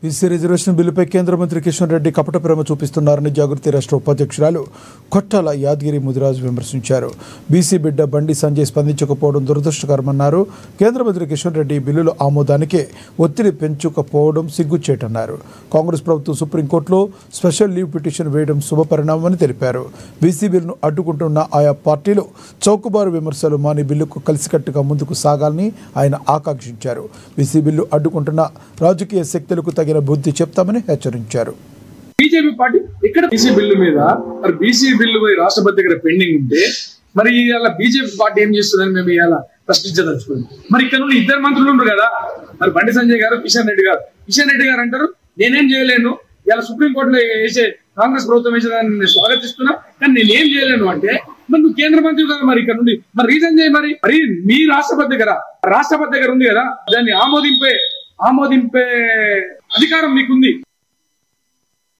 BC reservation బిల్లుపై కేంద్ర మంత్రి కిషన్ రెడ్డి కపట ప్రేమ చూపిస్తున్నారని జాగృతి రాష్ట్ర ఉపాధ్యక్షురాలు కొట్టాల యాదగిరి ముదిరాజు విమర్శించారు. బీసీ బిడ్డ బండి సంజయ్ స్పందించకపోవడం దురదృష్టకరమన్నారు. కేంద్ర మంత్రి కిషన్ రెడ్డి బిల్లుల ఆమోదానికే ఒత్తిడి పెంచుకపోవడం సిగ్గుచేటన్నారు. కాంగ్రెస్ ప్రభుత్వం సుప్రీంకోర్టులో స్పెషల్ లీవ్ పిటిషన్ వేయడం శుభపరిణామని తెలిపారు. బీసీ బిల్లును అడ్డుకుంటున్న ఆయా పార్టీలు చౌకబారు విమర్శలు మాని బిల్లుకు కలిసికట్టుగా ముందుకు సాగాలని ఆయన ఆకాంక్షించారు. బీసీ బిల్లు అడ్డుకుంటున్న రాజకీయ శక్తులకు తగిన బుద్ధి చెప్తామని హెచ్చరించారు. బీజేపీ పార్టీ ఇక్కడ బీసీ బిల్లు మీద మరి బీసీ బిల్లు రాష్ట్రపతి దగ్గర పెండింగ్ ఉంటే మరి ఇలా బీజేపీ పార్టీ ఏం చేస్తుందని మేము ఇలా ప్రశ్నించదలుచుకోండి. మరి ఇక్కడ నుండి ఇద్దరు మంత్రులు ఉన్నారు కదా, మరి బండి సంజయ్ గారు, కిషన్ రెడ్డి గారు. కిషన్ రెడ్డి గారు అంటారు నేనేం చేయలేను, ఇలా సుప్రీంకోర్టులో వేసే కాంగ్రెస్ ప్రభుత్వం వేసేదాన్ని నేను స్వాగతిస్తున్నా, కానీ నేనేం చేయలేను అంటే మరి నువ్వు కేంద్ర మంత్రి కదా, మరి ఇక్కడ నుండి మరి రీజన్ చేయి. మరి మీ రాష్ట్రపతి దగ్గర ఉంది కదా, దాన్ని ఆమోదింపే అధికారం మీకుంది.